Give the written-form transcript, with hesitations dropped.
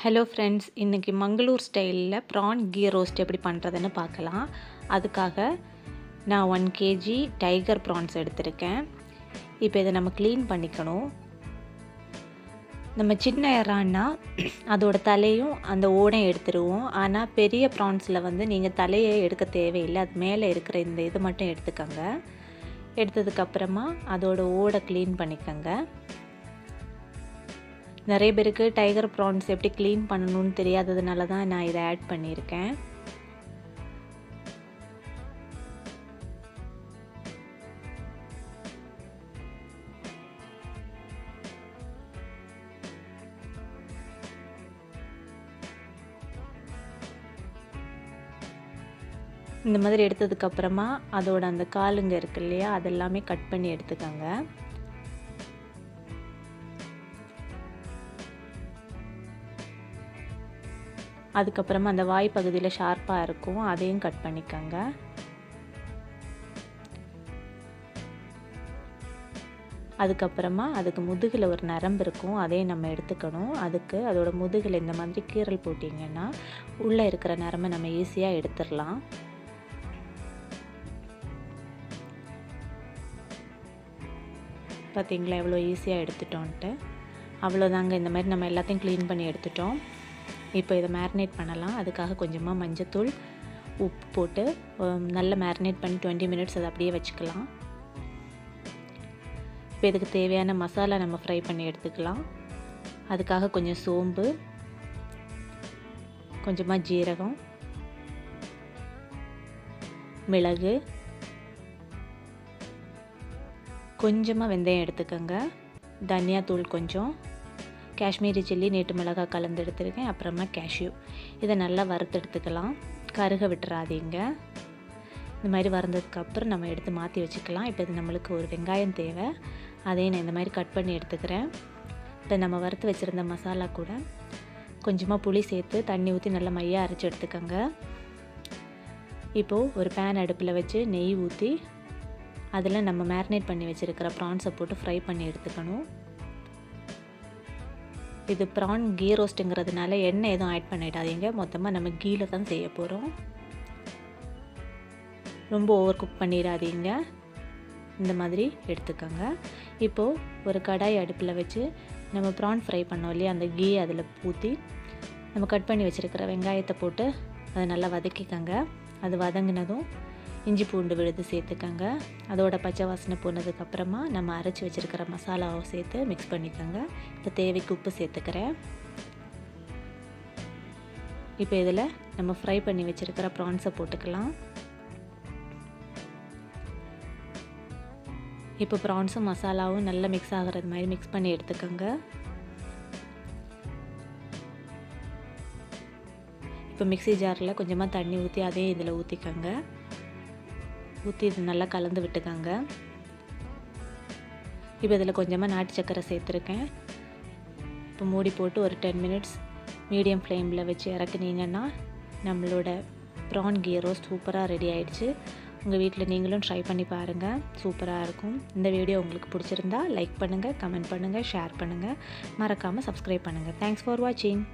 Hello friends, இன்றைக்கி மங்களூர் ஸ்டைலில் PRAN key roast எப்படி பண்ணுறதுன்னு பார்க்கலாம். அதுக்காக நான் 1 kg டைகர் ப்ரான்ஸ் எடுத்திருக்கேன். இப்போ இதை நம்ம க்ளீன் பண்ணிக்கணும். நம்ம சின்ன இறான்னா அதோட தலையும் அந்த ஓடையும் எடுத்துருவோம். ஆனால் பெரிய ப்ரான்ஸில் நீங்கள் தலையை எடுக்க தேவையில்லை. அது மேலே இருக்கிற இந்த இது மட்டும் எடுத்துக்கோங்க. எடுத்ததுக்கப்புறமா அதோட ஓடை க்ளீன் பண்ணிக்கோங்க. நிறைய பேருக்கு டைகர் ப்ரான்ஸ் எப்படி க்ளீன் பண்ணணும்னு தெரியாததுனால தான் நான் இதை ஆட் பண்ணியிருக்கேன். இந்த மாதிரி எடுத்ததுக்கப்புறமா அதோட அந்த காலுங்க இருக்கு இல்லையா, அதெல்லாமே கட் பண்ணி எடுத்துக்கோங்க. அதுக்கப்புறமா அந்த வாய் பகுதியில் ஷார்ப்பாக இருக்கும், அதையும் கட் பண்ணிக்கோங்க. அதுக்கப்புறமா அதுக்கு முதுகில் ஒரு நரம்பு இருக்கும், அதையும் நம்ம எடுத்துக்கணும். அதுக்கு அதோட முதுகில் இந்த மாதிரி கீறல் போட்டிங்கன்னா உள்ளே இருக்கிற நரம்பை நம்ம ஈஸியாக எடுத்துடலாம். பார்த்தீங்களா எவ்வளோ ஈஸியாக எடுத்துட்டோன்ட்டு. அவ்வளோதாங்க. இந்த மாதிரி நம்ம எல்லாத்தையும் க்ளீன் பண்ணி எடுத்துட்டோம். இப்போ இதை மேரினேட் பண்ணலாம். அதுக்காக கொஞ்சமாக மஞ்சத்தூள், உப்பு போட்டு நல்லா மேரினேட் பண்ணி 20 minutes அதை அப்படியே வச்சுக்கலாம். இப்போ இதுக்கு தேவையான மசாலா நம்ம ஃப்ரை பண்ணி எடுத்துக்கலாம். அதுக்காக கொஞ்சம் சோம்பு, கொஞ்சமாக ஜீரகம், மிளகு, கொஞ்சமாக வெந்தயம் எடுத்துக்கோங்க, தனியாத்தூள் கொஞ்சம், காஷ்மீரி சில்லி நீட்டு மிளகாய் கலந்து எடுத்துருக்கேன், அப்புறமா கேஷ்யூ. இதை நல்லா வறுத்து எடுத்துக்கலாம். கருக விட்டுறாதீங்க. இந்த மாதிரி வறுந்ததுக்கப்புறம் நம்ம எடுத்து மாற்றி வச்சுக்கலாம். இப்போ இது நம்மளுக்கு ஒரு வெங்காயம் தேவை, அதையும் நான் இந்த மாதிரி கட் பண்ணி எடுத்துக்கிறேன். இப்போ நம்ம வறுத்து வச்சுருந்த மசாலா கூட கொஞ்சமாக புளி சேர்த்து தண்ணி ஊற்றி நல்லா மையாக அரைச்சி எடுத்துக்கோங்க. இப்போது ஒரு பேன் அடுப்பில் வச்சு நெய் ஊற்றி அதில் நம்ம மேரினேட் பண்ணி வச்சுருக்கிற ப்ரான்ஸை போட்டு ஃப்ரை பண்ணி எடுத்துக்கணும். இது ப்ரான் கீ ரோஸ்ட்டுங்கிறதுனால எண்ணெய் எதுவும் ஆட் பண்ணிடாதீங்க. மொத்தமாக நம்ம கீல தான் செய்ய போகிறோம். ரொம்ப ஓவர் குக் பண்ணிடாதீங்க. இந்த மாதிரி எடுத்துக்கோங்க. இப்போது ஒரு கடாய் அடுப்பில் வச்சு நம்ம ப்ரான் ஃப்ரை பண்ணோம் இல்லையா, அந்த கீ அதில் ஊற்றி நம்ம கட் பண்ணி வச்சுருக்கிற வெங்காயத்தை போட்டு அதை நல்லா வதக்கிக்கோங்க. அது வதங்கினதும் இஞ்சி பூண்டு விழுது சேர்த்துக்கோங்க. அதோட பச்சை வாசனை போனதுக்கப்புறமா நம்ம அரைச்சி வச்சுருக்கிற மசாலாவை சேர்த்து மிக்ஸ் பண்ணிக்கோங்க. இப்போ தேவைக்கு உப்பு சேர்த்துக்கிறேன். இப்போ இதில் நம்ம ஃப்ரை பண்ணி வச்சுருக்கிற ப்ரான்ஸை போட்டுக்கலாம். இப்போ ப்ரான்ஸும் மசாலாவும் நல்லா மிக்ஸ் ஆகிறது மாதிரி மிக்ஸ் பண்ணி எடுத்துக்கோங்க. இப்போ மிக்ஸி ஜாரில் கொஞ்சமாக தண்ணி ஊற்றி அதையும் இதில் ஊற்றிக்கோங்க. ஊற்றி இது நல்லா கலந்து விட்டுக்கோங்க. இப்போ இதில் கொஞ்சமாக நாட்டு சக்கரை சேர்த்துருக்கேன். இப்போ மூடி போட்டு ஒரு 10 minutes மீடியம் ஃப்ளேமில் வச்சு இறக்குனீங்கன்னா நம்மளோட ப்ரான் கீ ரோஸ்ட் சூப்பராக ரெடி ஆகிடுச்சு. உங்கள் வீட்டில் நீங்களும் ட்ரை பண்ணி பாருங்கள், சூப்பராக இருக்கும். இந்த வீடியோ உங்களுக்கு பிடிச்சிருந்தா லைக் பண்ணுங்கள், கமெண்ட் பண்ணுங்கள், ஷேர் பண்ணுங்கள், மறக்காமல் சப்ஸ்கிரைப் பண்ணுங்கள். தேங்க்ஸ் ஃபார் வாட்சிங்.